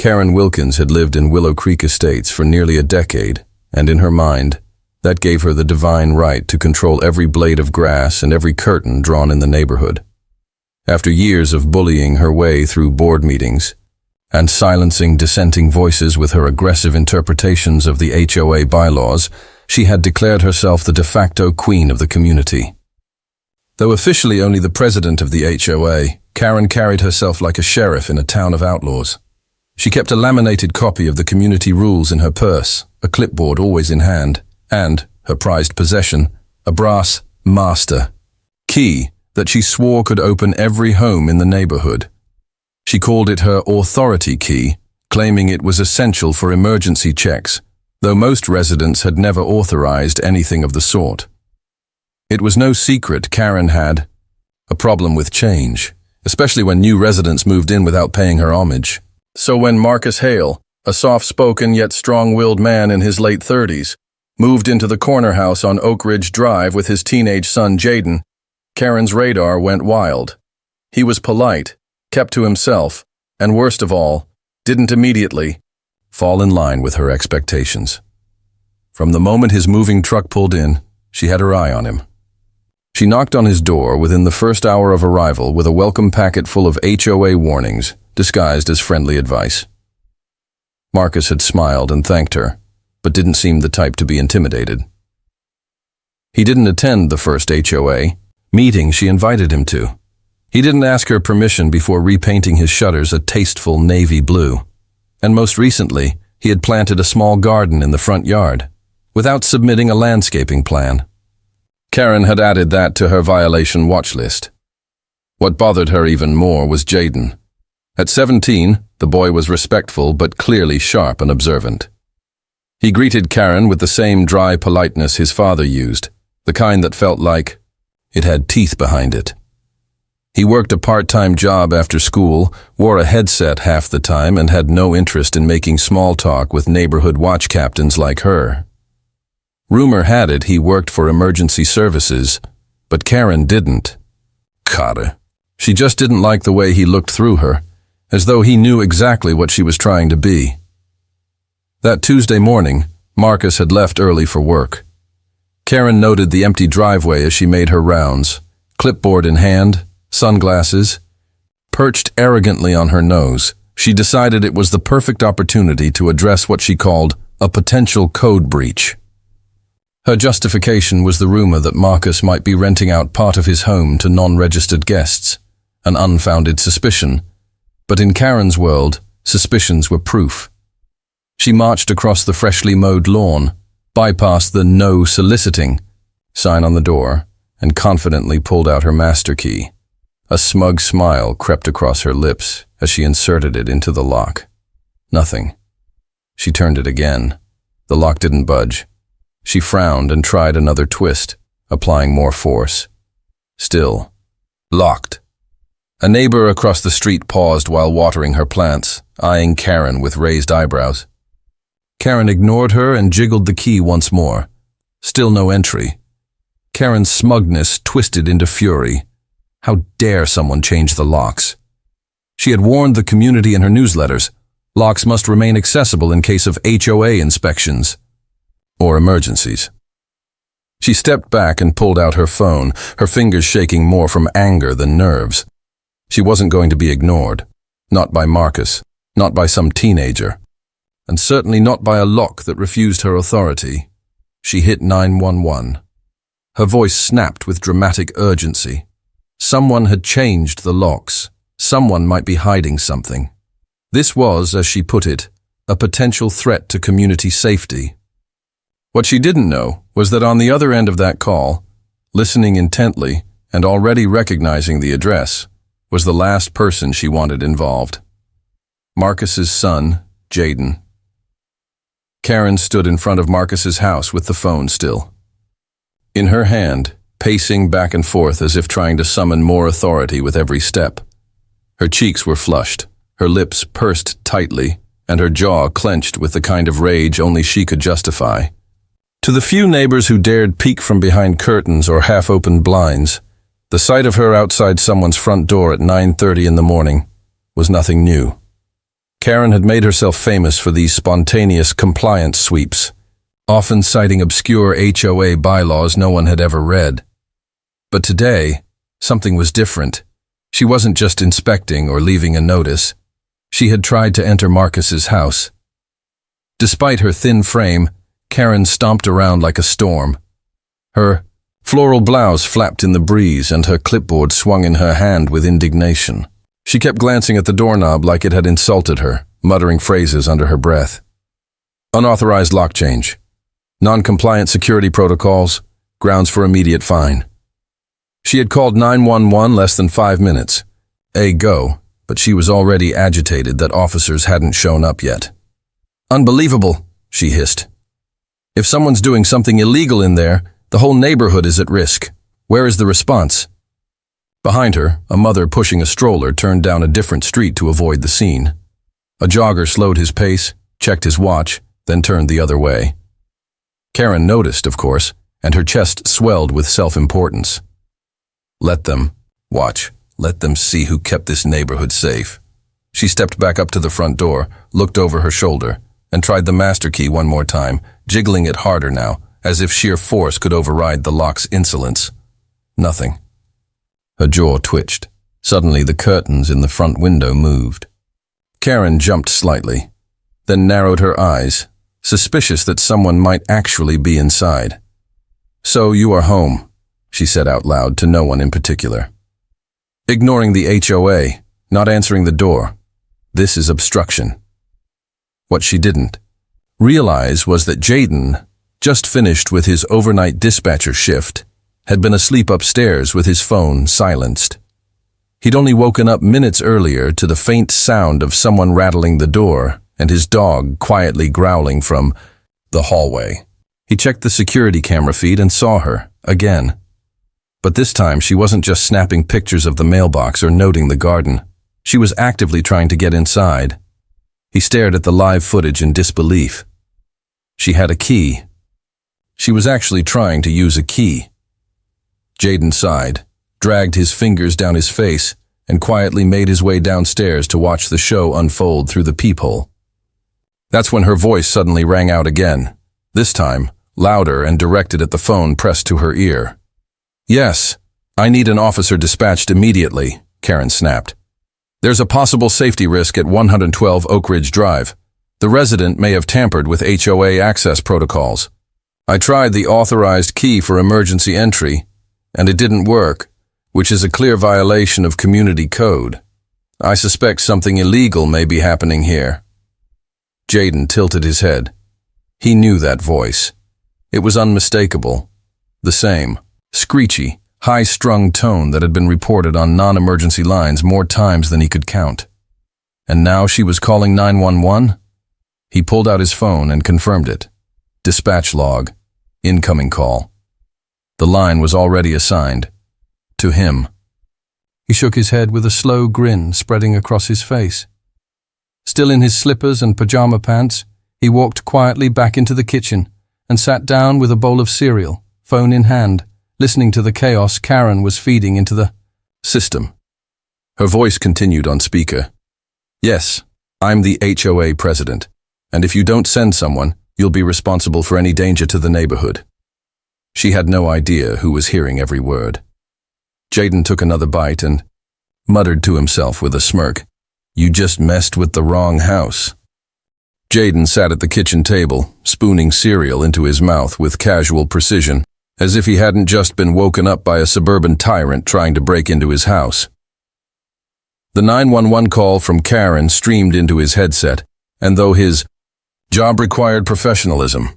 Karen Wilkins had lived in Willow Creek Estates for nearly a decade, and in her mind, that gave her the divine right to control every blade of grass and every curtain drawn in the neighborhood. After years of bullying her way through board meetings and silencing dissenting voices with her aggressive interpretations of the HOA bylaws, she had declared herself the de facto queen of the community. Though officially only the president of the HOA, Karen carried herself like a sheriff in a town of outlaws. She kept a laminated copy of the community rules in her purse, a clipboard always in hand, and, her prized possession, a brass master key that she swore could open every home in the neighborhood. She called it her authority key, claiming it was essential for emergency checks, though most residents had never authorized anything of the sort. It was no secret Karen had a problem with change, especially when new residents moved in without paying her homage. So when Marcus Hale, a soft-spoken yet strong-willed man in his late 30s, moved into the corner house on Oak Ridge Drive with his teenage son Jaden, Karen's radar went wild. He was polite, kept to himself, and worst of all, didn't immediately fall in line with her expectations. From the moment his moving truck pulled in, she had her eye on him. She knocked on his door within the first hour of arrival with a welcome packet full of HOA warnings, disguised as friendly advice. Marcus had smiled and thanked her, but didn't seem the type to be intimidated. He didn't attend the first HOA meeting she invited him to. He didn't ask her permission before repainting his shutters a tasteful navy blue. And most recently, he had planted a small garden in the front yard, without submitting a landscaping plan. Karen had added that to her violation watch list. What bothered her even more was Jaden. At 17, the boy was respectful but clearly sharp and observant. He greeted Karen with the same dry politeness his father used, the kind that felt like it had teeth behind it. He worked a part-time job after school, wore a headset half the time, and had no interest in making small talk with neighborhood watch captains like her. Rumor had it he worked for emergency services, but Karen didn't. Carter. She just didn't like the way he looked through her, as though he knew exactly what she was trying to be. That Tuesday morning, Marcus had left early for work. Karen noted the empty driveway as she made her rounds, clipboard in hand, sunglasses. Perched arrogantly on her nose, she decided it was the perfect opportunity to address what she called a potential code breach. Her justification was the rumor that Marcus might be renting out part of his home to non-registered guests, an unfounded suspicion. But in Karen's world, suspicions were proof. She marched across the freshly mowed lawn, bypassed the "No Soliciting" sign on the door, and confidently pulled out her master key. A smug smile crept across her lips as she inserted it into the lock. Nothing. She turned it again. The lock didn't budge. She frowned and tried another twist, applying more force. Still. Locked. A neighbor across the street paused while watering her plants, eyeing Karen with raised eyebrows. Karen ignored her and jiggled the key once more. Still no entry. Karen's smugness twisted into fury. How dare someone change the locks? She had warned the community in her newsletters, locks must remain accessible in case of HOA inspections or emergencies. She stepped back and pulled out her phone, her fingers shaking more from anger than nerves. She wasn't going to be ignored. Not by Marcus, not by some teenager, and certainly not by a lock that refused her authority. She hit 911. Her voice snapped with dramatic urgency. Someone had changed the locks. Someone might be hiding something. This was, as she put it, a potential threat to community safety. What she didn't know was that on the other end of that call, listening intently and already recognizing the address, was the last person she wanted involved. Marcus's son, Jaden. Karen stood in front of Marcus's house with the phone still. In her hand, pacing back and forth as if trying to summon more authority with every step. Her cheeks were flushed, her lips pursed tightly, and her jaw clenched with the kind of rage only she could justify. To the few neighbors who dared peek from behind curtains or half-opened blinds, the sight of her outside someone's front door at 9:30 in the morning was nothing new. Karen had made herself famous for these spontaneous compliance sweeps, often citing obscure HOA bylaws no one had ever read. But today, something was different. She wasn't just inspecting or leaving a notice. She had tried to enter Marcus's house. Despite her thin frame, Karen stomped around like a storm. Her floral blouse flapped in the breeze and her clipboard swung in her hand with indignation. She kept glancing at the doorknob like it had insulted her, muttering phrases under her breath. Unauthorized lock change. Non-compliant security protocols. Grounds for immediate fine. She had called 911 less than 5 minutes. A go, but she was already agitated that officers hadn't shown up yet. Unbelievable, she hissed. If someone's doing something illegal in there, the whole neighborhood is at risk. Where is the response? Behind her, a mother pushing a stroller turned down a different street to avoid the scene. A jogger slowed his pace, checked his watch, then turned the other way. Karen noticed, of course, and her chest swelled with self-importance. Let them watch. Let them see who kept this neighborhood safe. She stepped back up to the front door, looked over her shoulder, and tried the master key one more time, jiggling it harder now, as if sheer force could override the lock's insolence. Nothing. Her jaw twitched. Suddenly the curtains in the front window moved. Karen jumped slightly, then narrowed her eyes, suspicious that someone might actually be inside. "So you are home," she said out loud to no one in particular. Ignoring the HOA, not answering the door. This is obstruction. What she didn't realize was that Jaden, just finished with his overnight dispatcher shift, had been asleep upstairs with his phone silenced. He'd only woken up minutes earlier to the faint sound of someone rattling the door and his dog quietly growling from the hallway. He checked the security camera feed and saw her, again. But this time she wasn't just snapping pictures of the mailbox or noting the garden. She was actively trying to get inside. He stared at the live footage in disbelief. She had a key. She was actually trying to use a key. Jaden sighed, dragged his fingers down his face, and quietly made his way downstairs to watch the show unfold through the peephole. That's when her voice suddenly rang out again, this time louder and directed at the phone pressed to her ear. "Yes, I need an officer dispatched immediately," Karen snapped. "There's a possible safety risk at 112 Oak Ridge Drive. The resident may have tampered with HOA access protocols. I tried the authorized key for emergency entry, and it didn't work, which is a clear violation of community code. I suspect something illegal may be happening here." Jaden tilted his head. He knew that voice. It was unmistakable. The same, screechy, high-strung tone that had been reported on non-emergency lines more times than he could count. And now she was calling 911? He pulled out his phone and confirmed it. Dispatch log. Incoming call. The line was already assigned. To him. He shook his head with a slow grin spreading across his face. Still in his slippers and pajama pants, he walked quietly back into the kitchen and sat down with a bowl of cereal, phone in hand, listening to the chaos Karen was feeding into the system. Her voice continued on speaker. "Yes, I'm the HOA president, and if you don't send someone, you'll be responsible for any danger to the neighborhood." She had no idea who was hearing every word. Jaden took another bite and muttered to himself with a smirk, "You just messed with the wrong house." Jaden sat at the kitchen table, spooning cereal into his mouth with casual precision, as if he hadn't just been woken up by a suburban tyrant trying to break into his house. The 911 call from Karen streamed into his headset, and though his job required professionalism,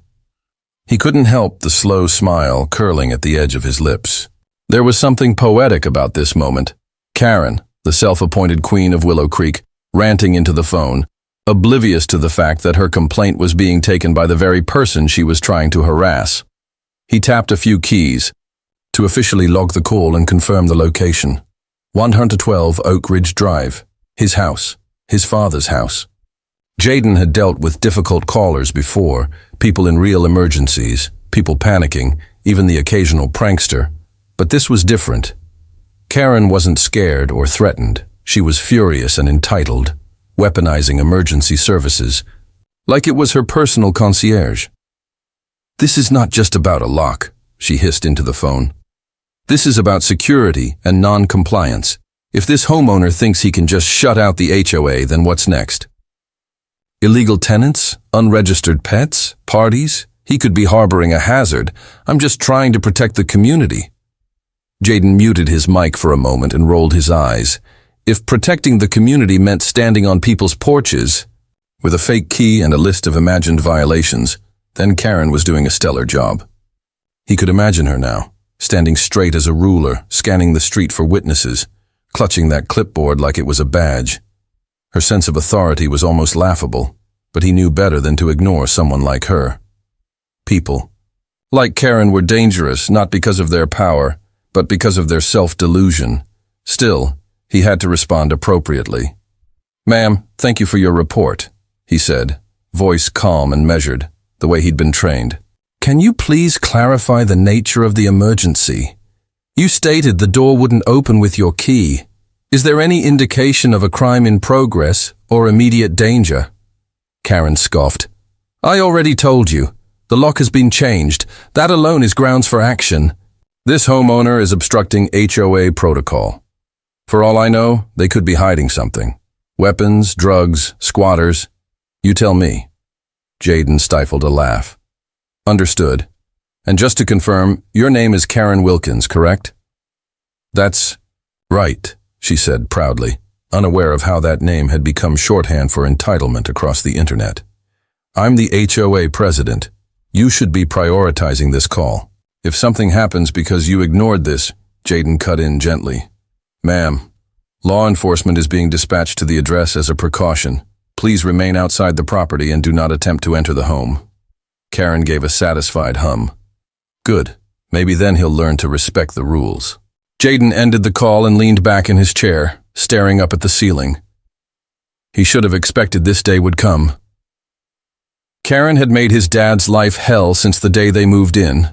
he couldn't help the slow smile curling at the edge of his lips. There was something poetic about this moment. Karen, the self-appointed queen of Willow Creek, ranting into the phone, oblivious to the fact that her complaint was being taken by the very person she was trying to harass. He tapped a few keys to officially log the call and confirm the location. 112 Oak Ridge Drive, his house, his father's house. Jaden had dealt with difficult callers before, people in real emergencies, people panicking, even the occasional prankster. But this was different. Karen wasn't scared or threatened. She was furious and entitled. weaponizing emergency services, like it was her personal concierge. "This is not just about a lock," she hissed into the phone. "This is about security and non-compliance. If this homeowner thinks he can just shut out the HOA, then what's next? Illegal tenants? Unregistered pets? Parties? He could be harboring a hazard. I'm just trying to protect the community." Jaden muted his mic for a moment and rolled his eyes. If protecting the community meant standing on people's porches with a fake key and a list of imagined violations, then Karen was doing a stellar job. He could imagine her now, standing straight as a ruler, scanning the street for witnesses, clutching that clipboard like it was a badge. Her sense of authority was almost laughable, but he knew better than to ignore someone like her. People like Karen were dangerous not because of their power, but because of their self-delusion. Still, he had to respond appropriately. "Ma'am, thank you for your report," he said, voice calm and measured, the way he'd been trained. "Can you please clarify the nature of the emergency? You stated the door wouldn't open with your key. Is there any indication of a crime in progress or immediate danger?" Karen scoffed. "I already told you. The lock has been changed. That alone is grounds for action. This homeowner is obstructing HOA protocol. For all I know, they could be hiding something. Weapons, drugs, squatters. You tell me." Jaden stifled a laugh. "Understood. And just to confirm, your name is Karen Wilkins, correct?" "That's right," she said proudly, unaware of how that name had become shorthand for entitlement across the internet. "I'm the HOA president. You should be prioritizing this call. If something happens because you ignored this," Jaden cut in gently. "Ma'am, law enforcement is being dispatched to the address as a precaution. Please remain outside the property and do not attempt to enter the home." Karen gave a satisfied hum. "Good. Maybe then he'll learn to respect the rules." Jaden ended the call and leaned back in his chair, staring up at the ceiling. He should have expected this day would come. Karen had made his dad's life hell since the day they moved in.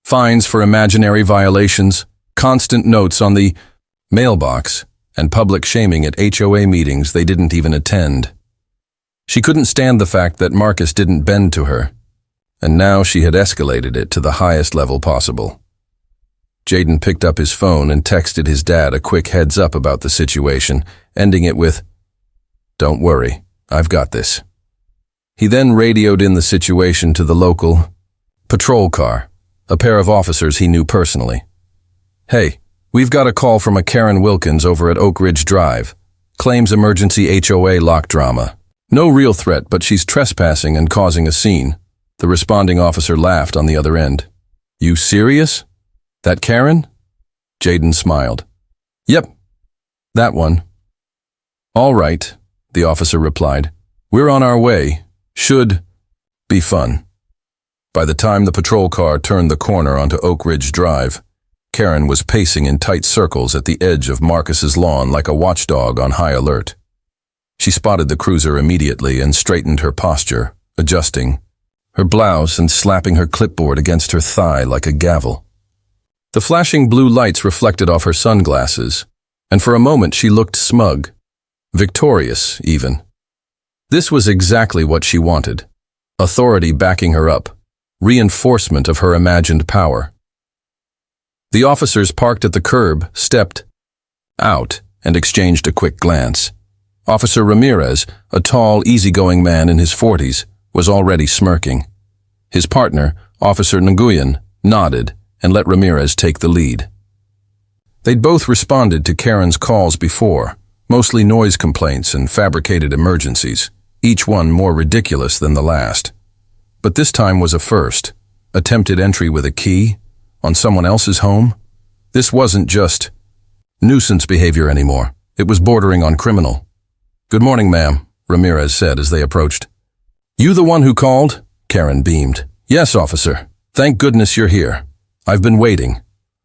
Fines for imaginary violations, constant notes on the mailbox, and public shaming at HOA meetings they didn't even attend. She couldn't stand the fact that Marcus didn't bend to her, and now she had escalated it to the highest level possible. Jaden picked up his phone and texted his dad a quick heads up about the situation, ending it with, "Don't worry, I've got this." He then radioed in the situation to the local patrol car, a pair of officers he knew personally. "Hey, we've got a call from a Karen Wilkins over at Oak Ridge Drive. Claims emergency HOA lock drama. No real threat, but she's trespassing and causing a scene." The responding officer laughed on the other end. "You serious? That Karen?" Jaden smiled. "Yep, that one." "All right," the officer replied. "We're on our way. Should be fun." By the time the patrol car turned the corner onto Oak Ridge Drive, Karen was pacing in tight circles at the edge of Marcus's lawn like a watchdog on high alert. She spotted the cruiser immediately and straightened her posture, adjusting her blouse and slapping her clipboard against her thigh like a gavel. The flashing blue lights reflected off her sunglasses, and for a moment she looked smug, victorious even. This was exactly what she wanted. Authority backing her up, reinforcement of her imagined power. The officers parked at the curb, stepped out, and exchanged a quick glance. Officer Ramirez, a tall, easygoing man in his 40s, was already smirking. His partner, Officer Nguyen, nodded and let Ramirez take the lead. They'd both responded to Karen's calls before, mostly noise complaints and fabricated emergencies, each one more ridiculous than the last. But this time was a first. Attempted entry with a key on someone else's home? This wasn't just nuisance behavior anymore. It was bordering on criminal. "Good morning, ma'am," Ramirez said as they approached. "You the one who called?" Karen beamed. "Yes, officer. Thank goodness you're here. I've been waiting.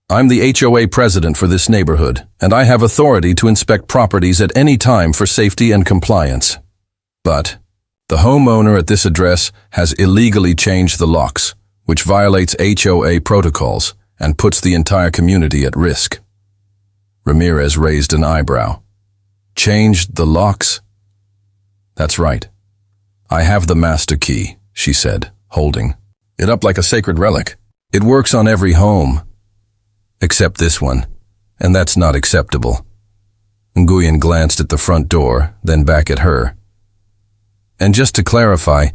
I'm the HOA president for this neighborhood, and I have authority to inspect properties at any time for safety and compliance. But the homeowner at this address has illegally changed the locks, which violates HOA protocols and puts the entire community at risk." Ramirez raised an eyebrow. "Changed the locks?" That's right. I have the master key, she said, holding it up like a sacred relic. It works on every home. Except this one, and that's not acceptable. Nguyen glanced at the front door, then back at her. And just to clarify,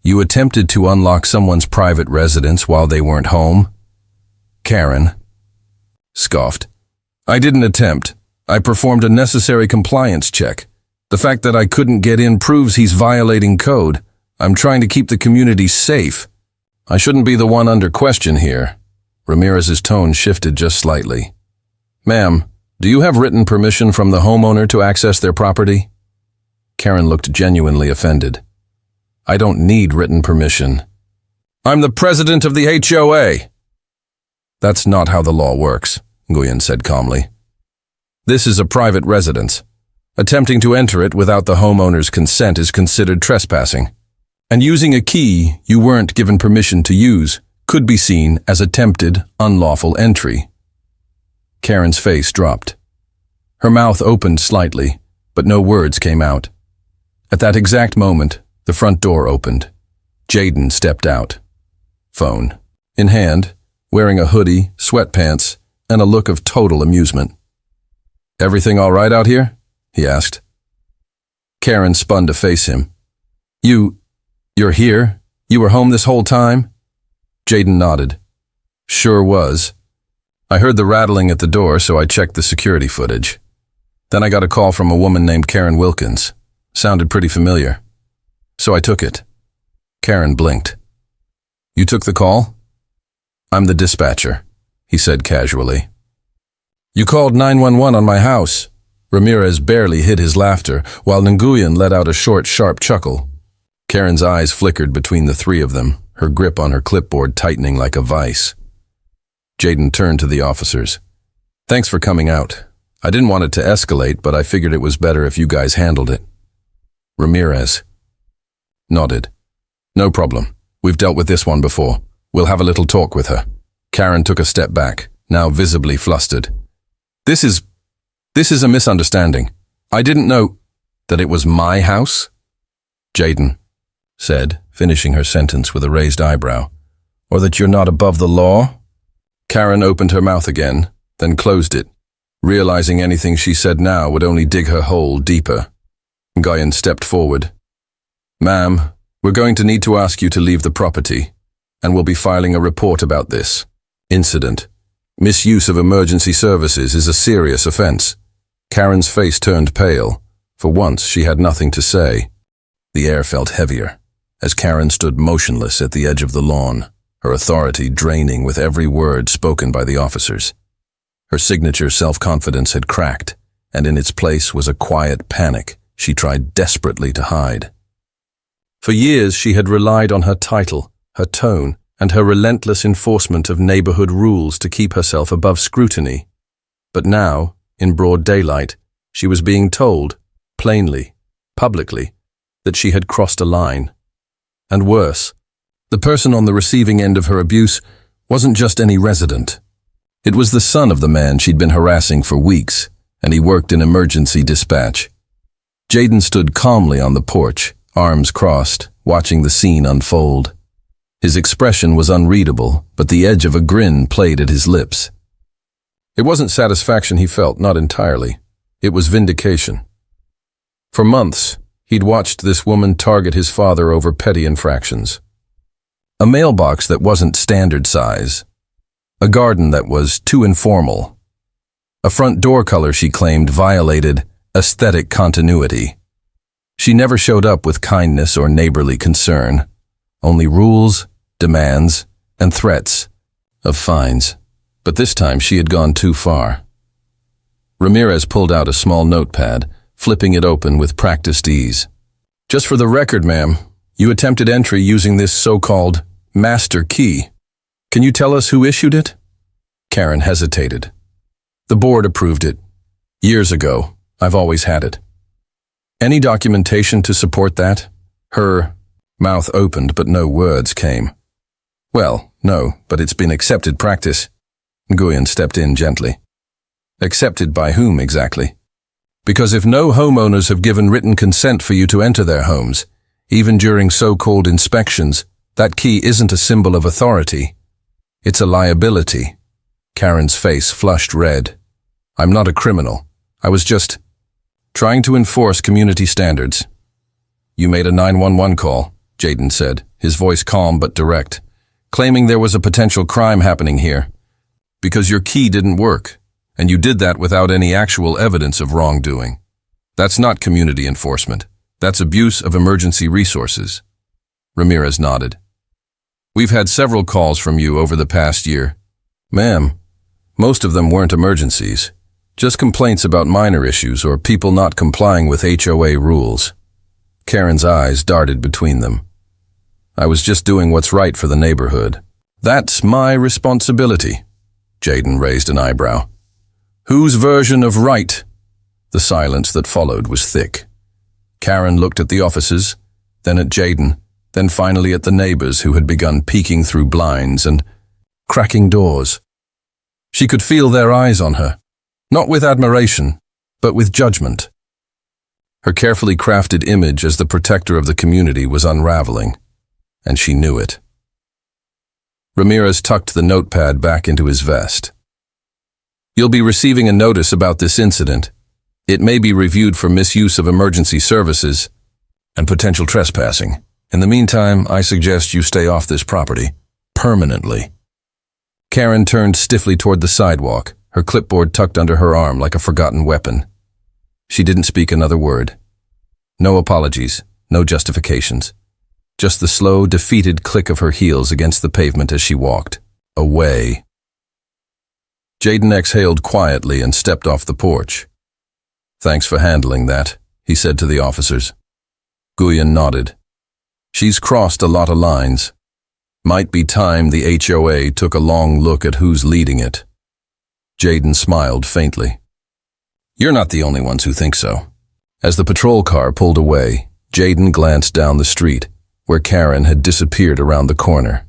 you attempted to unlock someone's private residence while they weren't home? Karen scoffed. I didn't attempt. I performed a necessary compliance check. The fact that I couldn't get in proves he's violating code. I'm trying to keep the community safe. I shouldn't be the one under question here. Ramirez's tone shifted just slightly. Ma'am, do you have written permission from the homeowner to access their property? Karen looked genuinely offended. I don't need written permission. I'm the president of the HHOA. That's not how the law works, Nguyen said calmly. This is a private residence. Attempting to enter it without the homeowner's consent is considered trespassing. And using a key you weren't given permission to use could be seen as attempted unlawful entry. Karen's face dropped. Her mouth opened slightly, but no words came out. At that exact moment, the front door opened. Jaden stepped out. Phone in hand, wearing a hoodie, sweatpants, and a look of total amusement. Everything all right out here? He asked. Karen spun to face him. You're here? You were home this whole time? Jaden nodded. Sure was. I heard the rattling at the door, so I checked the security footage. Then I got a call from a woman named Karen Wilkins. Sounded pretty familiar. So I took it. Karen blinked. You took the call? I'm the dispatcher, he said casually. You called 911 on my house. Ramirez barely hid his laughter, while Nguyen let out a short, sharp chuckle. Karen's eyes flickered between the three of them, her grip on her clipboard tightening like a vice. Jaden turned to the officers. Thanks for coming out. I didn't want it to escalate, but I figured it was better if you guys handled it. Ramirez nodded. No problem. We've dealt with this one before. We'll have a little talk with her. Karen took a step back, now visibly flustered. This is a misunderstanding. I didn't know that it was my house. Jaden said, finishing her sentence with a raised eyebrow. Or that you're not above the law? Karen opened her mouth again, then closed it, realizing anything she said now would only dig her hole deeper. Nguyen stepped forward. Ma'am, we're going to need to ask you to leave the property, and we'll be filing a report about this incident. Misuse of emergency services is a serious offense. Karen's face turned pale. For once, she had nothing to say. The air felt heavier, as Karen stood motionless at the edge of the lawn, her authority draining with every word spoken by the officers. Her signature self-confidence had cracked, and in its place was a quiet panic she tried desperately to hide. For years she had relied on her title, her tone, and her relentless enforcement of neighborhood rules to keep herself above scrutiny. But now, in broad daylight, she was being told, plainly, publicly, that she had crossed a line. And worse, the person on the receiving end of her abuse wasn't just any resident. It was the son of the man she'd been harassing for weeks, and he worked in emergency dispatch. Jaden stood calmly on the porch, arms crossed, watching the scene unfold. His expression was unreadable, but the edge of a grin played at his lips. It wasn't satisfaction he felt, not entirely. It was vindication. For months, he'd watched this woman target his father over petty infractions. A mailbox that wasn't standard size. A garden that was too informal. A front door color she claimed violated aesthetic continuity. She never showed up with kindness or neighborly concern. Only rules, demands, and threats of fines. But this time she had gone too far. Ramirez pulled out a small notepad, flipping it open with practiced ease. Just for the record, ma'am, you attempted entry using this so-called master key. Can you tell us who issued it? Karen hesitated. The board approved it. Years ago. I've always had it. Any documentation to support that? Her mouth opened, but no words came. Well, no, but it's been accepted practice. Nguyen stepped in gently. Accepted by whom exactly? Because if no homeowners have given written consent for you to enter their homes, even during so-called inspections, that key isn't a symbol of authority. It's a liability. Karen's face flushed red. I'm not a criminal. I was just trying to enforce community standards. You made a 911 call, Jaden said, his voice calm but direct, claiming there was a potential crime happening here. Because your key didn't work, and you did that without any actual evidence of wrongdoing. That's not community enforcement. That's abuse of emergency resources. Ramirez nodded. We've had several calls from you over the past year. Ma'am, most of them weren't emergencies, just complaints about minor issues or people not complying with HOA rules. Karen's eyes darted between them. I was just doing what's right for the neighborhood. That's my responsibility. Jaden raised an eyebrow. Whose version of right? The silence that followed was thick. Karen looked at the officers, then at Jaden, then finally at the neighbors who had begun peeking through blinds and cracking doors. She could feel their eyes on her, not with admiration, but with judgment. Her carefully crafted image as the protector of the community was unraveling, and she knew it. Ramirez tucked the notepad back into his vest. You'll be receiving a notice about this incident. It may be reviewed for misuse of emergency services and potential trespassing. In the meantime, I suggest you stay off this property permanently. Karen turned stiffly toward the sidewalk, her clipboard tucked under her arm like a forgotten weapon. She didn't speak another word. No apologies, no justifications. Just the slow, defeated click of her heels against the pavement as she walked. Away. Jaden exhaled quietly and stepped off the porch. Thanks for handling that, he said to the officers. Guyan nodded. She's crossed a lot of lines. Might be time the HOA took a long look at who's leading it. Jaden smiled faintly. You're not the only ones who think so. As the patrol car pulled away, Jaden glanced down the street, where Karen had disappeared around the corner.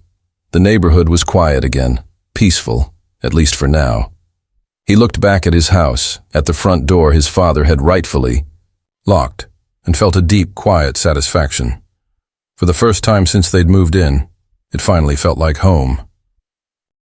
The neighborhood was quiet again, peaceful, at least for now. He looked back at his house, at the front door his father had rightfully locked, and felt a deep, quiet satisfaction. For the first time since they'd moved in, it finally felt like home.